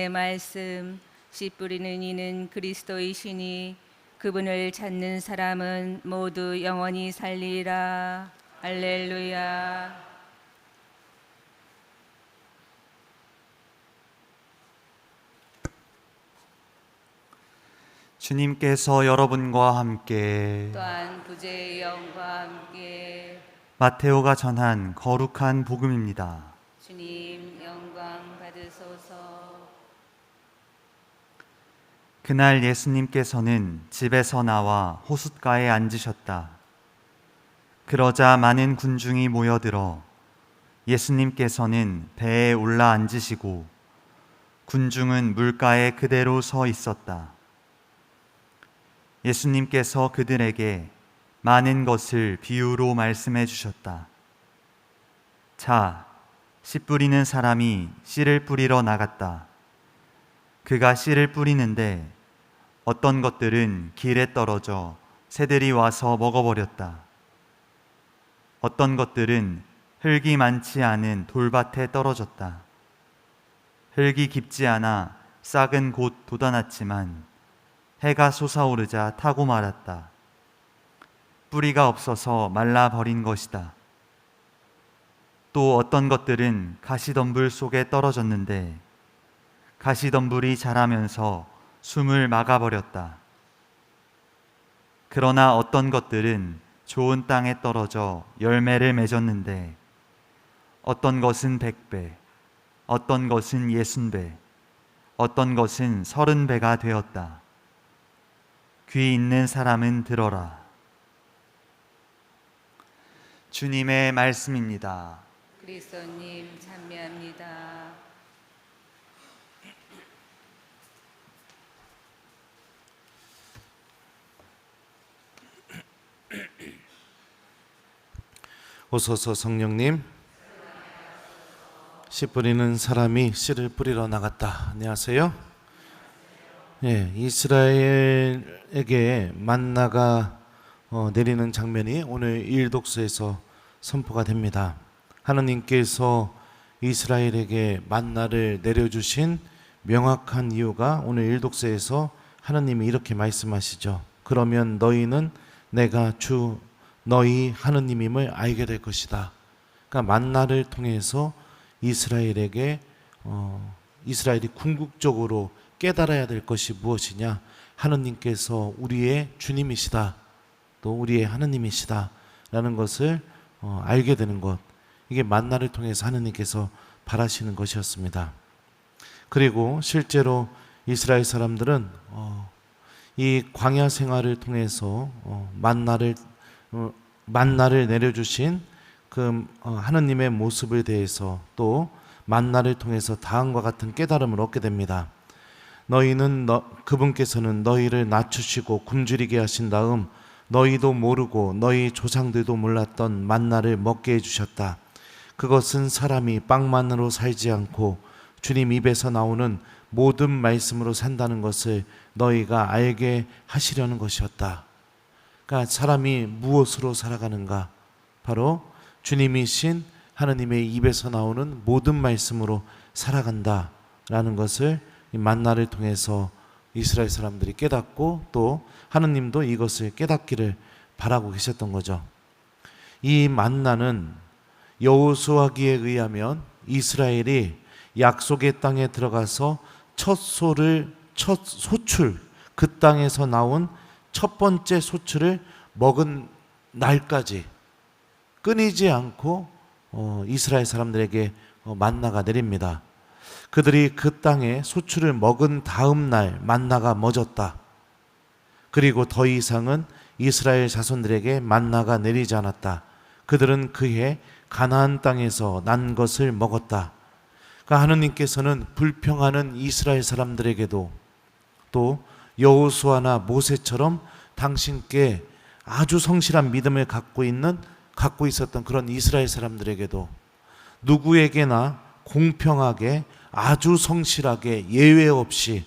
말씀 씨 뿌리는 이는 그리스도이시니 그분을 찾는 사람은 모두 영원히 살리라. 할렐루야. 주님께서 여러분과 함께 또한 부재의 영과 함께 마테오가 전한 거룩한 복음입니다. 주님 영광 받으소서. 그날 예수님께서는 집에서 나와 호숫가에 앉으셨다. 그러자 많은 군중이 모여들어 예수님께서는 배에 올라 앉으시고 군중은 물가에 그대로 서 있었다. 예수님께서 그들에게 많은 것을 비유로 말씀해 주셨다. 자, 씨 뿌리는 사람이 씨를 뿌리러 나갔다. 그가 씨를 뿌리는데 어떤 것들은 길에 떨어져 새들이 와서 먹어버렸다. 어떤 것들은 흙이 많지 않은 돌밭에 떨어졌다. 흙이 깊지 않아 싹은 곧 돋아났지만 해가 솟아오르자 타고 말았다. 뿌리가 없어서 말라버린 것이다. 또 어떤 것들은 가시덤불 속에 떨어졌는데 가시덤불이 자라면서 숨을 막아버렸다. 그러나 어떤 것들은 좋은 땅에 떨어져 열매를 맺었는데 어떤 것은 100배, 어떤 것은 60배, 어떤 것은 30배가 되었다. 귀 있는 사람은 들어라. 주님의 말씀입니다. 그리스도님 찬미합니다. 오소서 성령님. 씨 뿌리는 사람이 씨를 뿌리러 나갔다. 안녕하세요. 이스라엘에게 만나가 내리는 장면이 오늘 일독서에서 선포가 됩니다. 하나님께서 이스라엘에게 만나를 내려주신 명확한 이유가 오늘 일독서에서 하나님이 이렇게 말씀하시죠. 그러면 너희는 내가 주 너희 하느님임을 알게 될 것이다. 그러니까 만나를 통해서 이스라엘에게 이스라엘이 궁극적으로 깨달아야 될 것이 무엇이냐? 하느님께서 우리의 주님이시다. 또 우리의 하느님이시다. 라는 것을 알게 되는 것. 이게 만나를 통해서 하느님께서 바라시는 것이었습니다. 그리고 실제로 이스라엘 사람들은 이 광야 생활을 통해서 만나를 내려주신 그 하느님의 모습에 대해서 또 만나를 통해서 다음과 같은 깨달음을 얻게 됩니다. 그분께서는 너희를 낮추시고 굶주리게 하신 다음 너희도 모르고 너희 조상들도 몰랐던 만나를 먹게 해주셨다. 그것은 사람이 빵만으로 살지 않고 주님 입에서 나오는 모든 말씀으로 산다는 것을 너희가 알게 하시려는 것이었다. 그러니까 사람이 무엇으로 살아가는가? 바로 주님이신 하나님의 입에서 나오는 모든 말씀으로 살아간다라는 것을 이 만나를 통해서 이스라엘 사람들이 깨닫고 또 하느님도 이것을 깨닫기를 바라고 계셨던 거죠. 이 만나는 여호수아기에 의하면 이스라엘이 약속의 땅에 들어가서 첫 소출, 그 땅에서 나온 첫 번째 소출을 먹은 날까지 끊이지 않고 이스라엘 사람들에게 만나가 내립니다. 그들이 그 땅에 소출을 먹은 다음 날 만나가 멎었다. 그리고 더 이상은 이스라엘 자손들에게 만나가 내리지 않았다. 그들은 그해 가나안 땅에서 난 것을 먹었다. 그러니까 하느님께서는 불평하는 이스라엘 사람들에게도 또 여호수아나 모세처럼 당신께 아주 성실한 믿음을 갖고 있었던 그런 이스라엘 사람들에게도 누구에게나 공평하게 아주 성실하게 예외 없이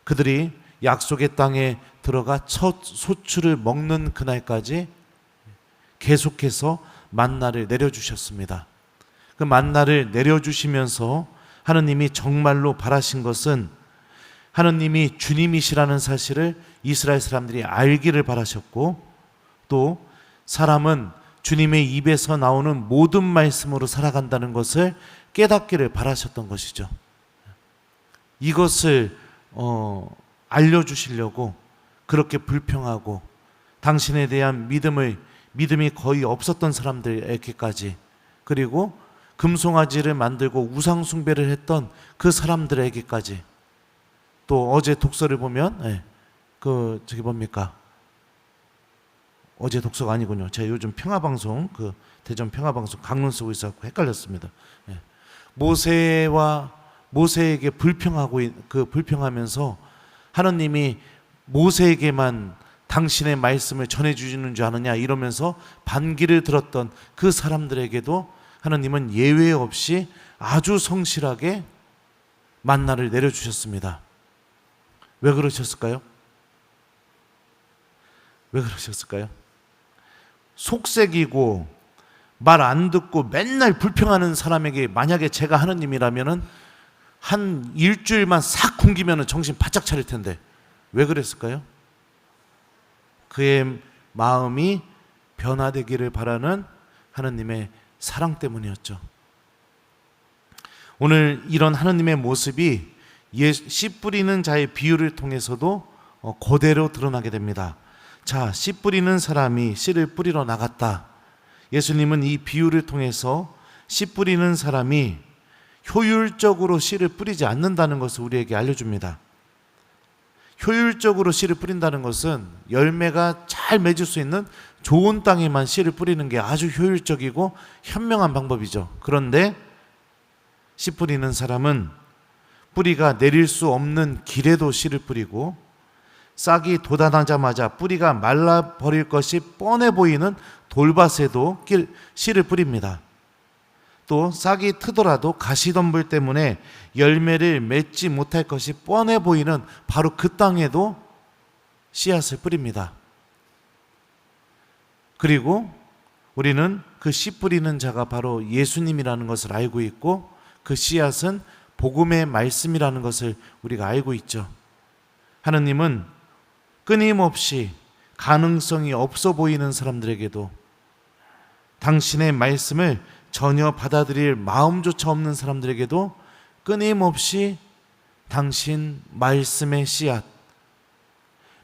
그들이 약속의 땅에 들어가 첫 소출을 먹는 그날까지 계속해서 만나를 내려주셨습니다. 그 만나를 내려주시면서 하느님이 정말로 바라신 것은 하느님이 주님이시라는 사실을 이스라엘 사람들이 알기를 바라셨고, 또 사람은 주님의 입에서 나오는 모든 말씀으로 살아간다는 것을 깨닫기를 바라셨던 것이죠. 이것을 알려주시려고 그렇게 불평하고 당신에 대한 믿음이 거의 없었던 사람들에게까지, 그리고 금송아지를 만들고 우상 숭배를 했던 그 사람들에게까지, 또 어제 독서를 보면 어제 독서가 아니군요. 제가 요즘 평화방송 대전 평화방송 강론 쓰고 있어서 헷갈렸습니다. 모세에게 불평하면서 하느님이 모세에게만 당신의 말씀을 전해주시는 줄 아느냐 이러면서 반기를 들었던 그 사람들에게도 하느님은 예외 없이 아주 성실하게 만나를 내려주셨습니다. 왜 그러셨을까요? 속색이고 말 안 듣고 맨날 불평하는 사람에게 만약에 제가 하느님이라면은 한 일주일만 싹 굶기면 정신 바짝 차릴 텐데 왜 그랬을까요? 그의 마음이 변화되기를 바라는 하느님의 사랑 때문이었죠. 오늘 이런 하느님의 모습이 씨 뿌리는 자의 비유를 통해서도 그대로 드러나게 됩니다. 자, 씨 뿌리는 사람이 씨를 뿌리러 나갔다. 예수님은 이 비유를 통해서 씨 뿌리는 사람이 효율적으로 씨를 뿌리지 않는다는 것을 우리에게 알려줍니다. 효율적으로 씨를 뿌린다는 것은 열매가 잘 맺을 수 있는 좋은 땅에만 씨를 뿌리는 게 아주 효율적이고 현명한 방법이죠. 그런데 씨 뿌리는 사람은 뿌리가 내릴 수 없는 길에도 씨를 뿌리고, 싹이 돋아나자마자 뿌리가 말라버릴 것이 뻔해 보이는 돌밭에도 씨를 뿌립니다. 또 싹이 트더라도 가시덤불 때문에 열매를 맺지 못할 것이 뻔해 보이는 바로 그 땅에도 씨앗을 뿌립니다. 그리고 우리는 그 씨 뿌리는 자가 바로 예수님이라는 것을 알고 있고, 그 씨앗은 복음의 말씀이라는 것을 우리가 알고 있죠. 하느님은 끊임없이 가능성이 없어 보이는 사람들에게도, 당신의 말씀을 전혀 받아들일 마음조차 없는 사람들에게도 끊임없이 당신 말씀의 씨앗,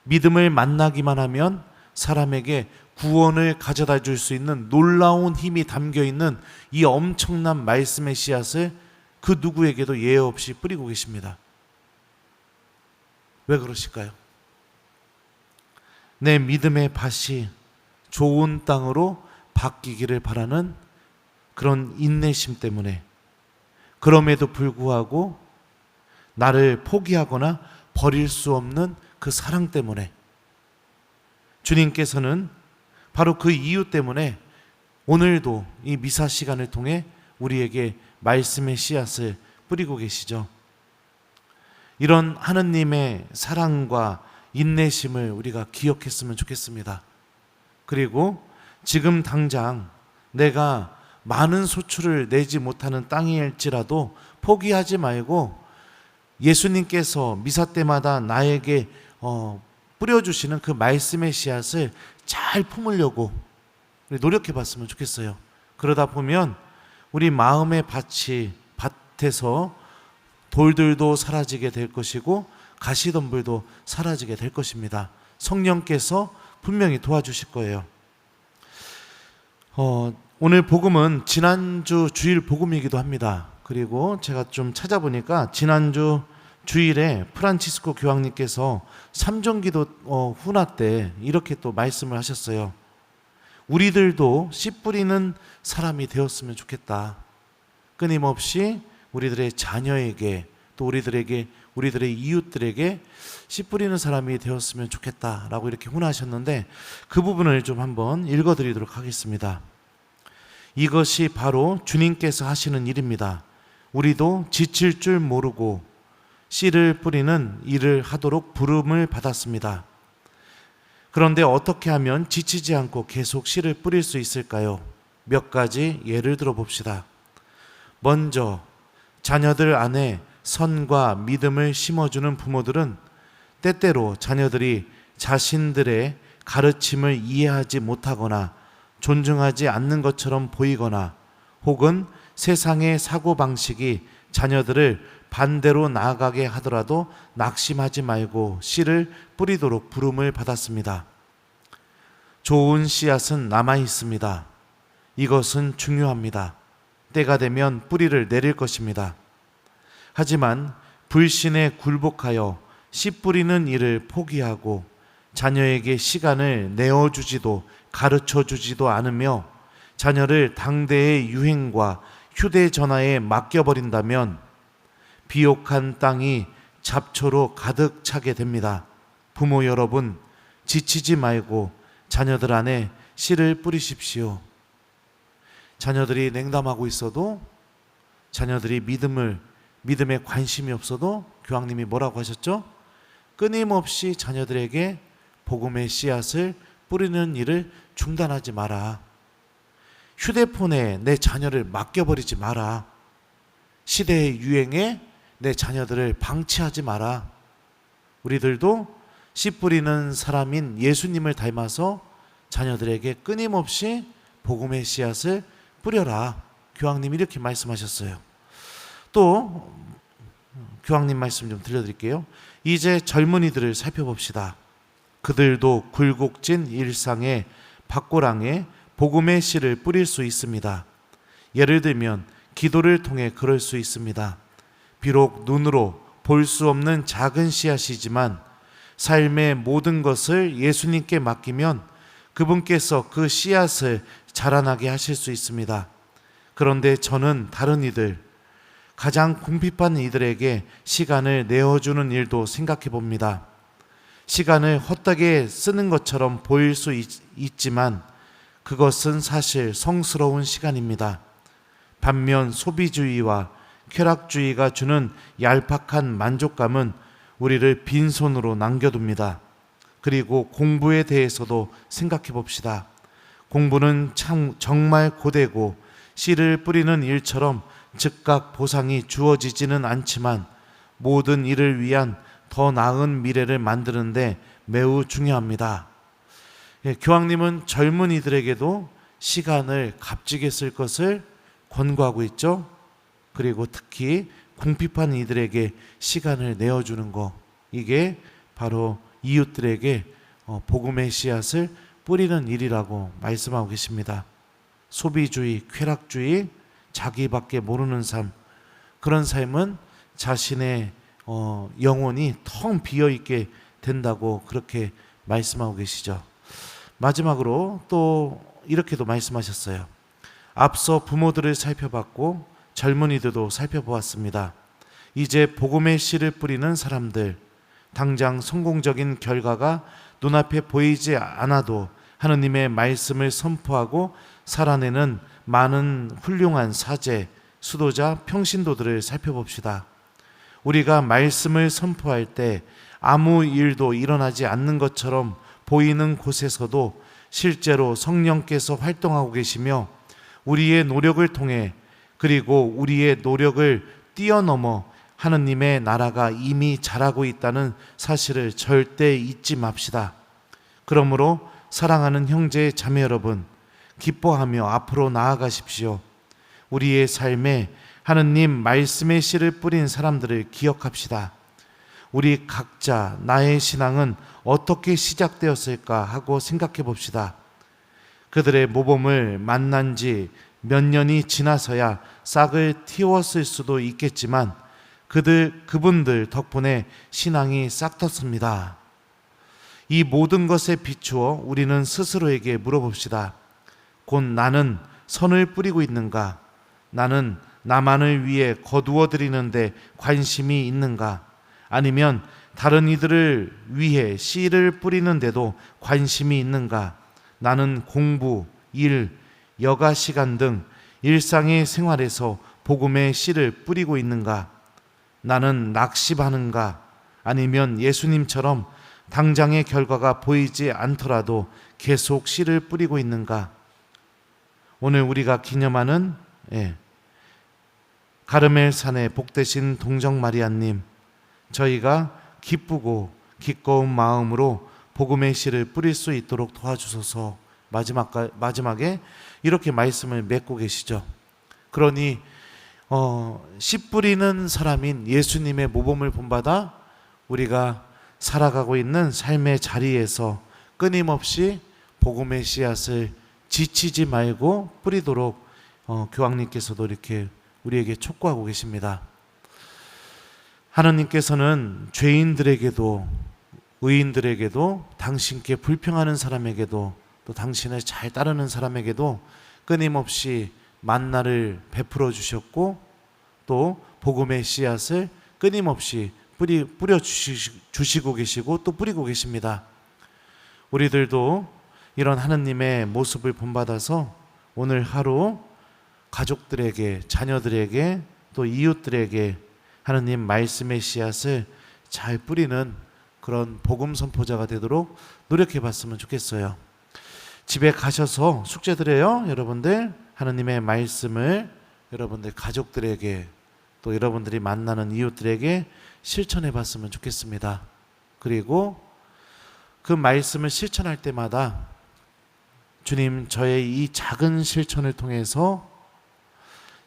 믿음을 만나기만 하면 사람에게 구원을 가져다 줄 수 있는 놀라운 힘이 담겨 있는 이 엄청난 말씀의 씨앗을 그 누구에게도 예외 없이 뿌리고 계십니다. 왜 그러실까요? 내 믿음의 밭이 좋은 땅으로 바뀌기를 바라는 그런 인내심 때문에, 그럼에도 불구하고 나를 포기하거나 버릴 수 없는 그 사랑 때문에, 주님께서는 바로 그 이유 때문에 오늘도 이 미사 시간을 통해 우리에게 말씀의 씨앗을 뿌리고 계시죠. 이런 하느님의 사랑과 인내심을 우리가 기억했으면 좋겠습니다. 그리고 지금 당장 내가 많은 소출을 내지 못하는 땅일지라도 포기하지 말고 예수님께서 미사 때마다 나에게 뿌려주시는 그 말씀의 씨앗을 잘 품으려고 노력해 봤으면 좋겠어요. 그러다 보면 우리 마음의 밭에서 돌들도 사라지게 될 것이고 가시덤불도 사라지게 될 것입니다. 성령께서 분명히 도와주실 거예요. 오늘 복음은 지난주 주일 복음이기도 합니다. 그리고 제가 좀 찾아보니까 지난주 주일에 프란치스코 교황님께서 삼정기도 훈화 때 이렇게 또 말씀을 하셨어요. 우리들도 씨 뿌리는 사람이 되었으면 좋겠다. 끊임없이 우리들의 자녀에게, 또 우리들의 이웃들에게 씨 뿌리는 사람이 되었으면 좋겠다라고 이렇게 훈화하셨는데, 그 부분을 좀 한번 읽어드리도록 하겠습니다. 이것이 바로 주님께서 하시는 일입니다. 우리도 지칠 줄 모르고 씨를 뿌리는 일을 하도록 부름을 받았습니다. 그런데 어떻게 하면 지치지 않고 계속 씨를 뿌릴 수 있을까요? 몇 가지 예를 들어 봅시다. 먼저 자녀들 안에 선과 믿음을 심어주는 부모들은 때때로 자녀들이 자신들의 가르침을 이해하지 못하거나 존중하지 않는 것처럼 보이거나 혹은 세상의 사고방식이 자녀들을 반대로 나아가게 하더라도 낙심하지 말고 씨를 뿌리도록 부름을 받았습니다. 좋은 씨앗은 남아 있습니다. 이것은 중요합니다. 때가 되면 뿌리를 내릴 것입니다. 하지만 불신에 굴복하여 씨 뿌리는 일을 포기하고 자녀에게 시간을 내어주지도 가르쳐주지도 않으며 자녀를 당대의 유행과 휴대전화에 맡겨버린다면 비옥한 땅이 잡초로 가득 차게 됩니다. 부모 여러분, 지치지 말고 자녀들 안에 씨를 뿌리십시오. 자녀들이 냉담하고 있어도, 자녀들이 믿음에 관심이 없어도 교황님이 뭐라고 하셨죠? 끊임없이 자녀들에게 복음의 씨앗을 뿌리는 일을 중단하지 마라. 휴대폰에 내 자녀를 맡겨버리지 마라. 시대의 유행에 내 자녀들을 방치하지 마라. 우리들도 씨 뿌리는 사람인 예수님을 닮아서 자녀들에게 끊임없이 복음의 씨앗을 뿌려라. 교황님이 이렇게 말씀하셨어요. 또 교황님 말씀 좀 들려드릴게요. 이제 젊은이들을 살펴봅시다. 그들도 굴곡진 일상의 밭고랑에 복음의 씨를 뿌릴 수 있습니다. 예를 들면 기도를 통해 그럴 수 있습니다. 비록 눈으로 볼 수 없는 작은 씨앗이지만 삶의 모든 것을 예수님께 맡기면 그분께서 그 씨앗을 자라나게 하실 수 있습니다. 그런데 저는 다른 이들, 가장 궁핍한 이들에게 시간을 내어주는 일도 생각해 봅니다. 시간을 헛되게 쓰는 것처럼 보일 수 있지만 그것은 사실 성스러운 시간입니다. 반면 소비주의와 쾌락주의가 주는 얄팍한 만족감은 우리를 빈손으로 남겨둡니다. 그리고 공부에 대해서도 생각해 봅시다. 공부는 정말 고되고 씨를 뿌리는 일처럼 즉각 보상이 주어지지는 않지만 모든 일을 위한 더 나은 미래를 만드는데 매우 중요합니다. 교황님은 젊은이들에게도 시간을 값지게 쓸 것을 권고하고 있죠. 그리고 특히 궁핍한 이들에게 시간을 내어주는 것, 이게 바로 이웃들에게 복음의 씨앗을 뿌리는 일이라고 말씀하고 계십니다. 소비주의, 쾌락주의, 자기밖에 모르는 삶, 그런 삶은 자신의 영혼이 텅 비어있게 된다고 그렇게 말씀하고 계시죠. 마지막으로 또 이렇게도 말씀하셨어요. 앞서 부모들을 살펴봤고 젊은이들도 살펴보았습니다. 이제 복음의 씨를 뿌리는 사람들, 당장 성공적인 결과가 눈앞에 보이지 않아도 하느님의 말씀을 선포하고 살아내는 많은 훌륭한 사제, 수도자, 평신도들을 살펴봅시다. 우리가 말씀을 선포할 때 아무 일도 일어나지 않는 것처럼 보이는 곳에서도 실제로 성령께서 활동하고 계시며 우리의 노력을 통해 그리고 우리의 노력을 뛰어넘어 하느님의 나라가 이미 자라고 있다는 사실을 절대 잊지 맙시다. 그러므로 사랑하는 형제 자매 여러분, 기뻐하며 앞으로 나아가십시오. 우리의 삶에 하느님 말씀의 씨를 뿌린 사람들을 기억합시다. 우리 각자 나의 신앙은 어떻게 시작되었을까 하고 생각해 봅시다. 그들의 모범을 만난 지 몇 년이 지나서야 싹을 틔웠을 수도 있겠지만 그분들 덕분에 신앙이 싹 텄습니다. 이 모든 것에 비추어 우리는 스스로에게 물어봅시다. 곧 나는 선을 뿌리고 있는가? 나는 나만을 위해 거두어 드리는데 관심이 있는가? 아니면 다른 이들을 위해 씨를 뿌리는데도 관심이 있는가? 나는 공부, 일, 여가 시간 등 일상의 생활에서 복음의 씨를 뿌리고 있는가? 나는 낙심하는가? 아니면 예수님처럼 당장의 결과가 보이지 않더라도 계속 씨를 뿌리고 있는가? 오늘 우리가 기념하는 가르멜 산에 복되신 동정 마리아님, 저희가 기쁘고 기꺼운 마음으로 복음의 씨를 뿌릴 수 있도록 도와주소서. 마지막에 이렇게 말씀을 맺고 계시죠. 그러니 씨 뿌리는 사람인 예수님의 모범을 본받아 우리가 살아가고 있는 삶의 자리에서 끊임없이 복음의 씨앗을 지치지 말고 뿌리도록 교황님께서도 이렇게 우리에게 촉구하고 계십니다. 하나님께서는 죄인들에게도 의인들에게도 당신께 불평하는 사람에게도 또 당신을 잘 따르는 사람에게도 끊임없이 만나를 베풀어 주셨고 또 복음의 씨앗을 끊임없이 뿌려 주시고 계시고 또 뿌리고 계십니다. 우리들도 이런 하느님의 모습을 본받아서 오늘 하루 가족들에게, 자녀들에게, 또 이웃들에게 하느님 말씀의 씨앗을 잘 뿌리는 그런 복음 선포자가 되도록 노력해 봤으면 좋겠어요. 집에 가셔서 숙제드려요. 여러분들 하느님의 말씀을 여러분들 가족들에게 또 여러분들이 만나는 이웃들에게 실천해 봤으면 좋겠습니다. 그리고 그 말씀을 실천할 때마다 주님, 저의 이 작은 실천을 통해서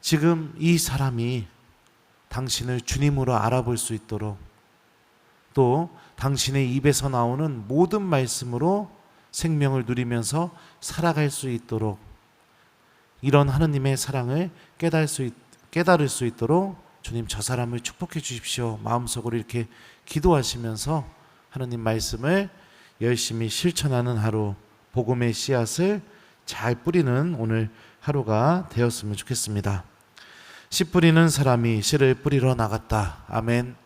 지금 이 사람이 당신을 주님으로 알아볼 수 있도록 또 당신의 입에서 나오는 모든 말씀으로 생명을 누리면서 살아갈 수 있도록 이런 하느님의 사랑을 깨달을 수 있도록 주님, 저 사람을 축복해 주십시오. 마음속으로 이렇게 기도하시면서 하느님 말씀을 열심히 실천하는 하루, 복음의 씨앗을 잘 뿌리는 오늘 하루가 되었으면 좋겠습니다. 씨 뿌리는 사람이 씨를 뿌리러 나갔다. 아멘.